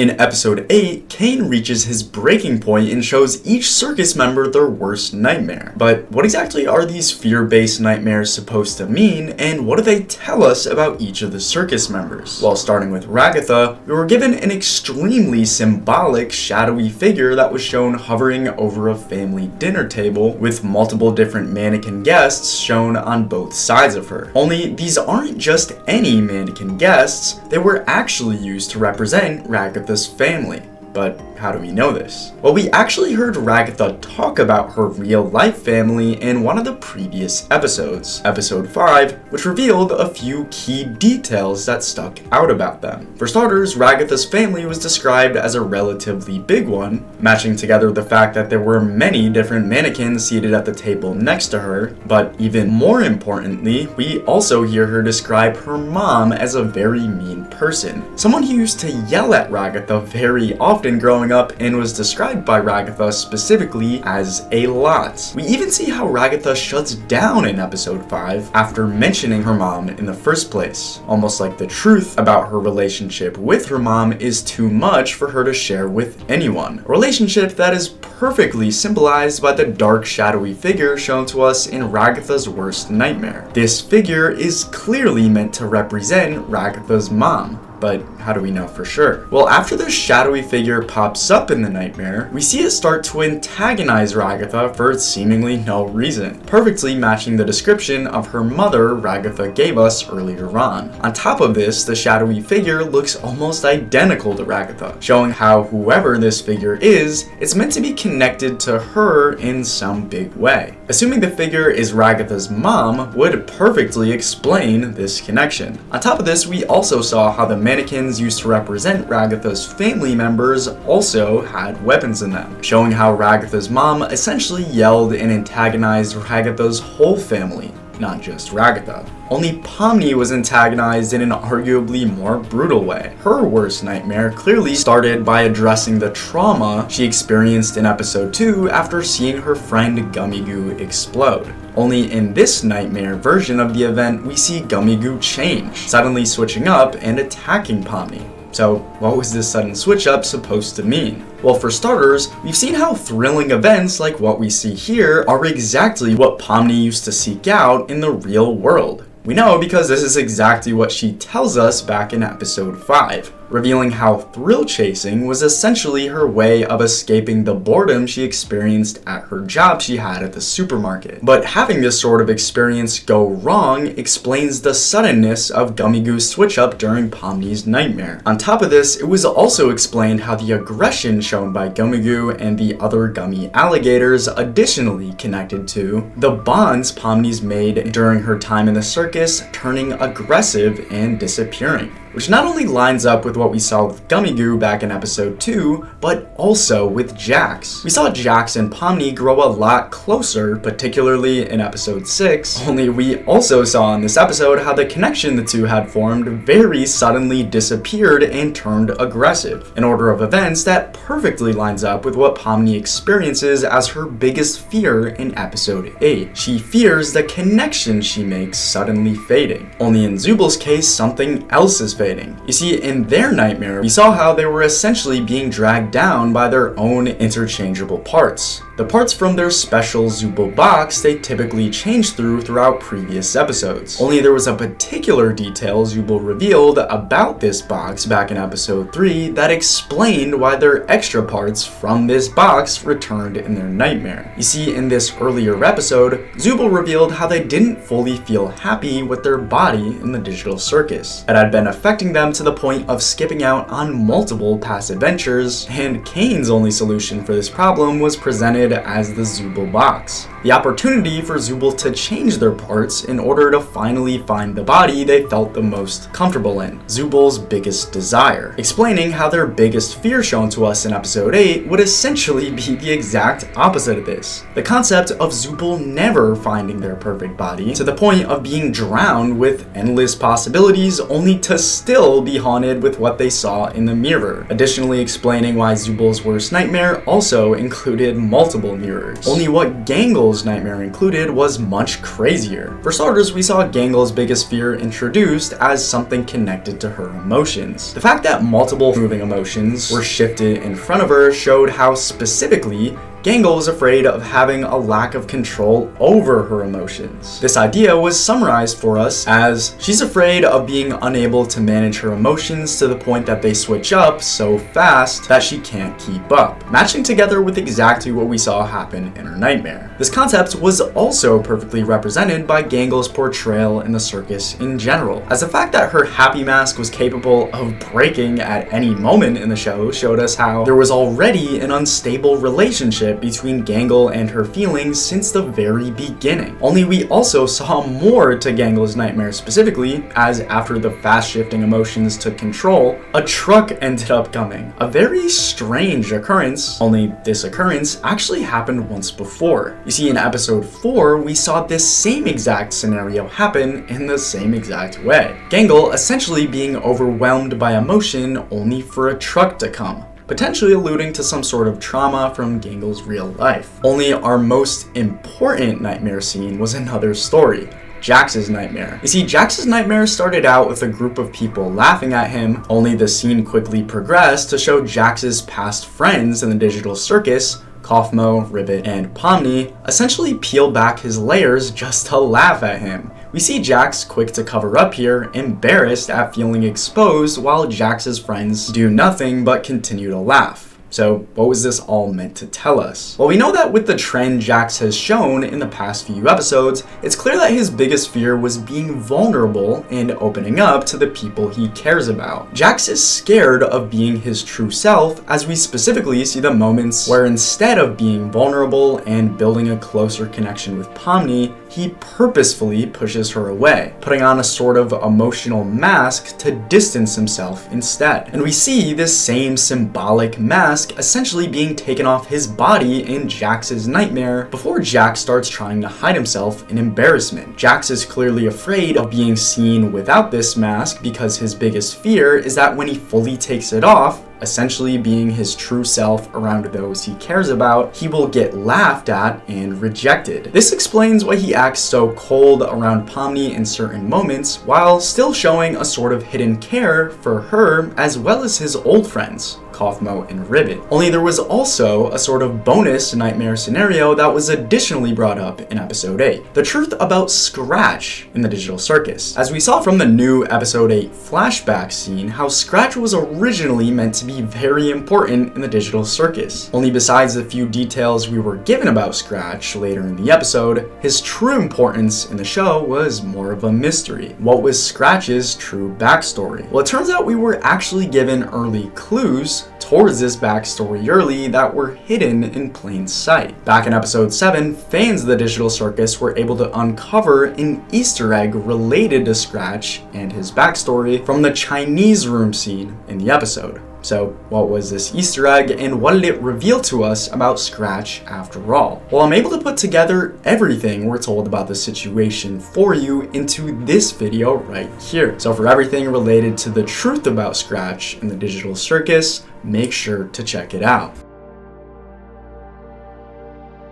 In episode 8, Kane reaches his breaking point and shows each circus member their worst nightmare. But what exactly are these fear-based nightmares supposed to mean, and what do they tell us about each of the circus members? Well, starting with Ragatha, we were given an extremely symbolic, shadowy figure that was shown hovering over a family dinner table with multiple different mannequin guests shown on both sides of her. Only these aren't just any mannequin guests, they were actually used to represent Ragatha's family. But how do we know this? Well, we actually heard Ragatha talk about her real-life family in one of the previous episodes, episode 5, which revealed a few key details that stuck out about them. For starters, Ragatha's family was described as a relatively big one, matching together the fact that there were many different mannequins seated at the table next to her, but even more importantly, we also hear her describe her mom as a very mean person, someone who used to yell at Ragatha very often growing up and was described by Ragatha specifically as a lot. We even see how Ragatha shuts down in episode 5 after mentioning her mom in the first place, almost like the truth about her relationship with her mom is too much for her to share with anyone. A relationship that is perfectly symbolized by the dark, shadowy figure shown to us in Ragatha's worst nightmare. This figure is clearly meant to represent Ragatha's mom. But how do we know for sure? Well, after the shadowy figure pops up in the nightmare, we see it start to antagonize Ragatha for seemingly no reason, perfectly matching the description of her mother Ragatha gave us earlier on. On top of this, the shadowy figure looks almost identical to Ragatha, showing how whoever this figure is, it's meant to be connected to her in some big way. Assuming the figure is Ragatha's mom would perfectly explain this connection. On top of this, we also saw how the mannequins used to represent Ragatha's family members also had weapons in them, showing how Ragatha's mom essentially yelled and antagonized Ragatha's whole family, not just Ragatha. Only Pomni was antagonized in an arguably more brutal way. Her worst nightmare clearly started by addressing the trauma she experienced in episode 2 after seeing her friend Gummy Goo explode. Only in this nightmare version of the event, we see Gummy Goo change, suddenly switching up and attacking Pomni. So, what was this sudden switch up supposed to mean? Well, for starters, we've seen how thrilling events like what we see here are exactly what Pomni used to seek out in the real world. We know because this is exactly what she tells us back in episode 5, revealing how thrill chasing was essentially her way of escaping the boredom she experienced at her job she had at the supermarket. But having this sort of experience go wrong explains the suddenness of Gummy Goo's switch up during Pomni's nightmare. On top of this, it was also explained how the aggression shown by Gummy Goo and the other gummy alligators additionally connected to the bonds Pomni's made during her time in the circus, turning aggressive and disappearing, which not only lines up with what we saw with Gummy Goo back in episode 2, but also with Jax. We saw Jax and Pomni grow a lot closer, particularly in episode 6, only we also saw in this episode how the connection the two had formed very suddenly disappeared and turned aggressive, an order of events that perfectly lines up with what Pomni experiences as her biggest fear in episode 8. She fears the connection she makes suddenly fading. Only in Zubble's case, something else is fading. You see, in their nightmare, we saw how they were essentially being dragged down by their own interchangeable parts. The parts from their special Zubble box they typically changed throughout previous episodes. Only there was a particular detail Zubble revealed about this box back in episode 3 that explained why their extra parts from this box returned in their nightmare. You see, in this earlier episode, Zubble revealed how they didn't fully feel happy with their body in the digital circus. It had been affecting them to the point of skipping out on multiple past adventures, and Kane's only solution for this problem was presented as the Zubble box. The opportunity for Zubble to change their parts in order to finally find the body they felt the most comfortable in, Zubble's biggest desire, explaining how their biggest fear shown to us in episode 8 would essentially be the exact opposite of this. The concept of Zubble never finding their perfect body, to the point of being drowned with endless possibilities only to still be haunted with what they saw in the mirror, additionally explaining why Zubble's worst nightmare also included multiple multiple mirrors. Only what Gangle's nightmare included was much crazier. For starters, we saw Gangle's biggest fear introduced as something connected to her emotions. The fact that multiple moving emotions were shifted in front of her showed how specifically Gangle was afraid of having a lack of control over her emotions. This idea was summarized for us as she's afraid of being unable to manage her emotions to the point that they switch up so fast that she can't keep up, matching together with exactly what we saw happen in her nightmare. This concept was also perfectly represented by Gangle's portrayal in the circus in general, as the fact that her happy mask was capable of breaking at any moment in the show showed us how there was already an unstable relationship between Gangle and her feelings since the very beginning. Only we also saw more to Gangle's nightmare specifically, as after the fast-shifting emotions took control, a truck ended up coming. A very strange occurrence, only this occurrence actually happened once before. You see, in episode 4, we saw this same exact scenario happen in the same exact way. Gangle essentially being overwhelmed by emotion only for a truck to come, potentially alluding to some sort of trauma from Gangle's real life. Only our most important nightmare scene was another story, Jax's nightmare. You see, Jax's nightmare started out with a group of people laughing at him, only the scene quickly progressed to show Jax's past friends in the digital circus, Kaufmo, Ribbit, and Pomni, essentially peel back his layers just to laugh at him. We see Jax quick to cover up here, embarrassed at feeling exposed, while Jax's friends do nothing but continue to laugh. So what was this all meant to tell us? Well, we know that with the trend Jax has shown in the past few episodes, it's clear that his biggest fear was being vulnerable and opening up to the people he cares about. Jax is scared of being his true self, as we specifically see the moments where instead of being vulnerable and building a closer connection with Pomni, he purposefully pushes her away, putting on a sort of emotional mask to distance himself instead. And we see this same symbolic mask essentially being taken off his body in Jax's nightmare before Jax starts trying to hide himself in embarrassment. Jax is clearly afraid of being seen without this mask because his biggest fear is that when he fully takes it off, essentially being his true self around those he cares about, he will get laughed at and rejected. This explains why he acts so cold around Pomni in certain moments, while still showing a sort of hidden care for her as well as his old friends, Kaufmo and Ribbit. Only there was also a sort of bonus nightmare scenario that was additionally brought up in episode 8. The truth about Scratch in the digital circus. As we saw from the new episode 8 flashback scene, how Scratch was originally meant to be very important in the digital circus. Only besides the few details we were given about Scratch later in the episode, his true importance in the show was more of a mystery. What was Scratch's true backstory? Well, it turns out we were actually given early clues towards this backstory early that were hidden in plain sight. Back in episode 7, fans of the digital circus were able to uncover an Easter egg related to Scratch and his backstory from the Chinese room scene in the episode. So what was this Easter egg, and what did it reveal to us about Scratch after all? Well, I'm able to put together everything we're told about the situation for you into this video right here. So for everything related to the truth about Scratch and the digital circus, make sure to check it out.